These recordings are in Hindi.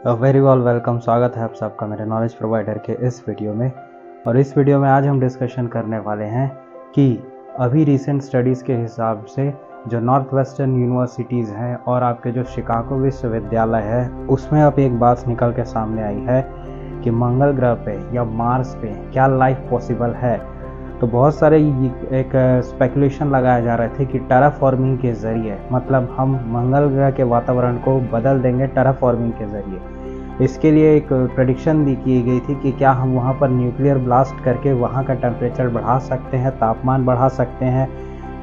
Very well welcome. स्वागत है आप सबका मेरे नॉलेज प्रोवाइडर के इस वीडियो में। और इस वीडियो में आज हम डिस्कशन करने वाले हैं कि अभी रिसेंट स्टडीज़ के हिसाब से जो नॉर्थ वेस्टर्न यूनिवर्सिटीज़ हैं और आपके जो शिकागो विश्वविद्यालय है उसमें अब एक बात निकल के सामने आई है कि मंगल ग्रह पे या मार्स पे क्या लाइफ पॉसिबल है। तो बहुत सारे एक स्पेकुलेशन लगाए जा रहे थे कि टेराफॉर्मिंग के ज़रिए, मतलब हम मंगल ग्रह के वातावरण को बदल देंगे टेराफॉर्मिंग के ज़रिए। इसके लिए एक प्रेडिक्शन भी की गई थी कि क्या हम वहाँ पर न्यूक्लियर ब्लास्ट करके वहाँ का टेम्परेचर बढ़ा सकते हैं, तापमान बढ़ा सकते हैं,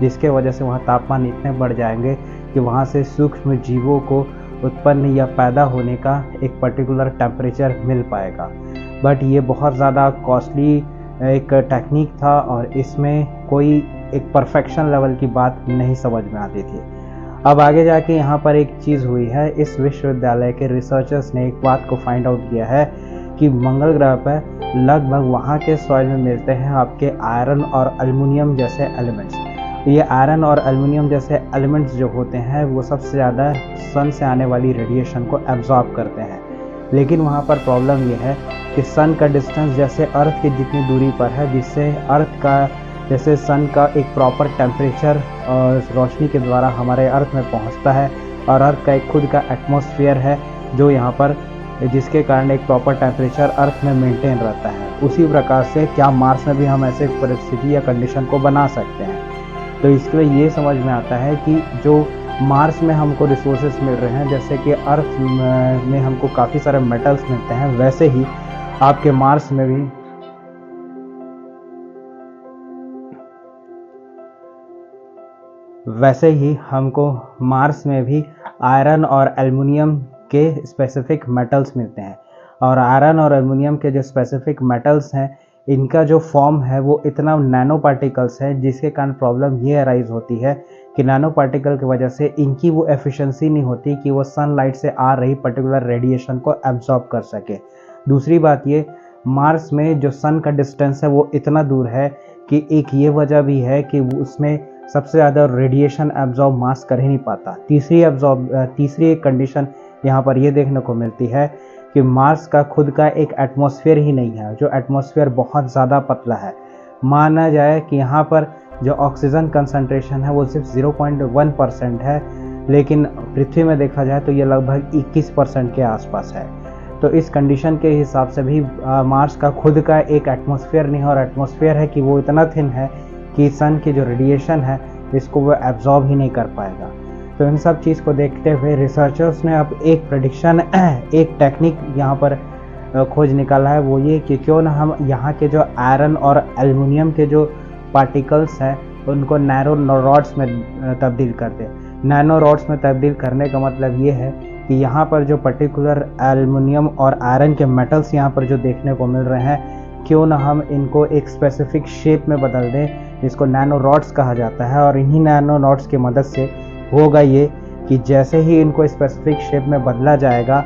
जिसके वजह से वहाँ तापमान इतने बढ़ जाएंगे कि वहाँ से सूक्ष्म जीवों को उत्पन्न या पैदा होने का एक पर्टिकुलर टेम्परेचर मिल पाएगा। बट ये बहुत ज़्यादा कॉस्टली एक टेक्निक था और इसमें कोई एक परफेक्शन लेवल की बात नहीं समझ में आती थी। अब आगे जाके यहाँ पर एक चीज़ हुई है, इस विश्वविद्यालय के रिसर्चर्स ने एक बात को फाइंड आउट किया है कि मंगल ग्रह पर लगभग वहाँ के सॉइल में मिलते हैं आपके आयरन और एल्युमिनियम जैसे एलिमेंट्स। ये आयरन और एल्युमिनियम जैसे एलिमेंट्स जो होते हैं वो सबसे ज़्यादा सन से आने वाली रेडिएशन को एब्जॉर्ब करते हैं। लेकिन वहाँ पर प्रॉब्लम ये है कि सन का डिस्टेंस जैसे अर्थ की जितनी दूरी पर है, जिससे अर्थ का जैसे सन का एक प्रॉपर टेम्परेचर और रोशनी के द्वारा हमारे अर्थ में पहुंचता है और अर्थ का एक खुद का एटमॉस्फेयर है जो यहाँ पर, जिसके कारण एक प्रॉपर टेम्परेचर अर्थ में मेंटेन रहता है। उसी प्रकार से क्या मार्स में भी हम ऐसे परिस्थिति या कंडीशन को बना सकते हैं। तो इसके लिए ये समझ में आता है कि जो मार्स में हमको रिसोर्सेज मिल रहे हैं, जैसे कि अर्थ में हमको काफ़ी सारे मेटल्स मिलते हैं, वैसे ही आपके मार्स में भी हमको मार्स में भी आयरन और एल्युमिनियम के स्पेसिफिक मेटल्स मिलते हैं। और आयरन और एल्युमिनियम के जो स्पेसिफिक मेटल्स हैं, इनका जो फॉर्म है वो इतना नैनो पार्टिकल्स है, जिसके कारण प्रॉब्लम ये अराइज होती है कि नैनो पार्टिकल की वजह से इनकी वो एफिशिएंसी नहीं होती कि वो सनलाइट से आ रही पर्टिकुलर रेडिएशन को एब्जॉर्ब कर सके। दूसरी बात ये, मार्स में जो सन का डिस्टेंस है वो इतना दूर है कि एक ये वजह भी है कि उसमें सबसे ज़्यादा रेडिएशन एब्जॉर्ब मार्स कर ही नहीं पाता। तीसरी एक कंडीशन यहाँ पर ये देखने को मिलती है कि मार्स का खुद का एक एटमॉस्फेयर ही नहीं है, जो एटमॉस्फेयर बहुत ज़्यादा पतला है। माना जाए कि यहाँ पर जो ऑक्सीजन कंसंट्रेशन है वो सिर्फ 0.1% है, लेकिन पृथ्वी में देखा जाए तो ये लगभग 21% के आसपास है। तो इस कंडीशन के हिसाब से भी मार्स का खुद का एक एटमॉस्फेयर नहीं है, और एटमॉस्फेयर है कि वो इतना थिन है कि सन की जो रेडिएशन है इसको वो एब्जॉर्ब ही नहीं कर पाएगा। तो इन सब चीज़ को देखते हुए रिसर्चर्स ने अब एक प्रेडिक्शन, एक टेक्निक यहाँ पर खोज निकाला है। वो ये कि क्यों ना हम यहाँ के जो आयरन और एल्युमिनियम के जो पार्टिकल्स हैं उनको नैनो रॉड्स में तब्दील कर दें। नैनो रॉड्स में तब्दील करने का मतलब ये है कि यहाँ पर जो पर्टिकुलर एल्युमिनियम और आयरन के मेटल्स यहाँ पर जो देखने को मिल रहे हैं, क्यों ना हम इनको एक स्पेसिफिक शेप में बदल दें, जिसको नैनो रॉड्स कहा जाता है। और इन्हीं नैनो रॉड्स की मदद से होगा ये कि जैसे ही इनको स्पेसिफिक शेप में बदला जाएगा,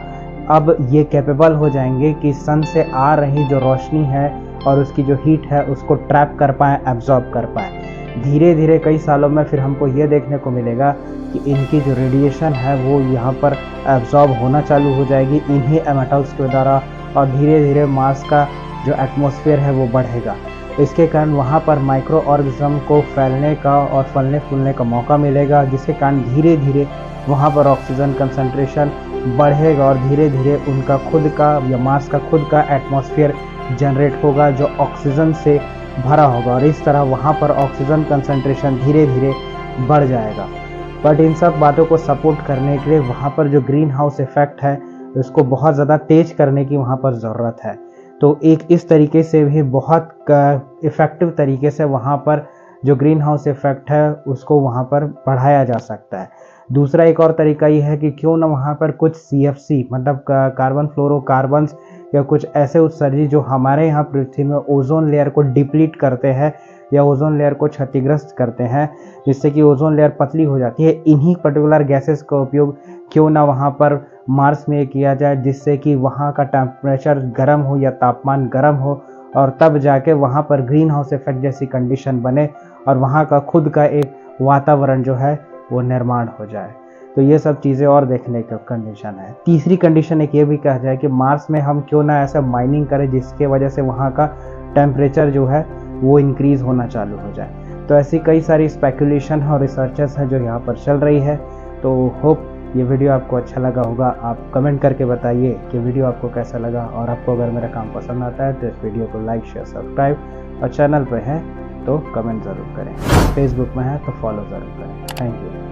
अब ये कैपेबल हो जाएंगे कि सन से आ रही जो रोशनी है और उसकी जो हीट है उसको ट्रैप कर पाएँ, एब्जॉर्ब कर पाएँ। धीरे धीरे कई सालों में फिर हमको ये देखने को मिलेगा कि इनकी जो रेडिएशन है वो यहाँ पर एब्जॉर्ब होना चालू हो जाएगी इन्हीं मेटल्स के द्वारा, और धीरे धीरे मार्स का जो एटमॉस्फेयर है वो बढ़ेगा। इसके कारण वहाँ पर माइक्रो ऑर्गेनिज्म को फैलने का और फलने फूलने का मौका मिलेगा, जिसके कारण धीरे धीरे वहाँ पर ऑक्सीजन कंसंट्रेशन बढ़ेगा और धीरे धीरे उनका खुद का या मार्स का खुद का एटमॉस्फेयर जनरेट होगा जो ऑक्सीजन से भरा होगा, और इस तरह वहाँ पर ऑक्सीजन कंसंट्रेशन धीरे धीरे बढ़ जाएगा। बट इन सब बातों को सपोर्ट करने के लिए वहाँ पर जो ग्रीन हाउस इफेक्ट है उसको बहुत ज़्यादा तेज करने की वहाँ पर ज़रूरत है। तो एक इस तरीके से भी बहुत इफ़ेक्टिव तरीके से वहाँ पर जो ग्रीन हाउस इफेक्ट है उसको वहाँ पर बढ़ाया जा सकता है। दूसरा एक और तरीका ये है कि क्यों ना वहाँ पर कुछ CFC, मतलब कार्बन फ्लोरोकार्बन्स या कुछ ऐसे उत्सर्जी जो हमारे यहाँ पृथ्वी में ओजोन लेयर को डिप्लीट करते हैं या ओजोन लेयर को क्षतिग्रस्त करते हैं, जिससे कि ओजोन लेयर पतली हो जाती है, इन्हीं पर्टिकुलर गैसेस का उपयोग क्यों ना वहाँ पर मार्स में किया जाए, जिससे कि वहाँ का टेम्परेचर गर्म हो या तापमान गर्म हो, और तब जाके वहाँ पर ग्रीन हाउस इफेक्ट जैसी कंडीशन बने और वहाँ का खुद का एक वातावरण जो है वो निर्माण हो जाए। तो ये सब चीज़ें और देखने का कंडीशन है। तीसरी कंडीशन एक ये भी कहा जाए कि मार्स में हम क्यों ना ऐसा माइनिंग करें जिसके वजह से वहाँ का टेम्परेचर जो है वो इंक्रीज़ होना चालू हो जाए। तो ऐसी कई सारी स्पेकुलेशन और रिसर्चेस हैं जो यहाँ पर चल रही है। तो होप ये वीडियो आपको अच्छा लगा होगा। आप कमेंट करके बताइए कि वीडियो आपको कैसा लगा, और आपको अगर मेरा काम पसंद आता है तो इस वीडियो को लाइक शेयर सब्सक्राइब, और चैनल पर है तो कमेंट ज़रूर करें, फेसबुक में है तो फॉलो ज़रूर करें। Thank you.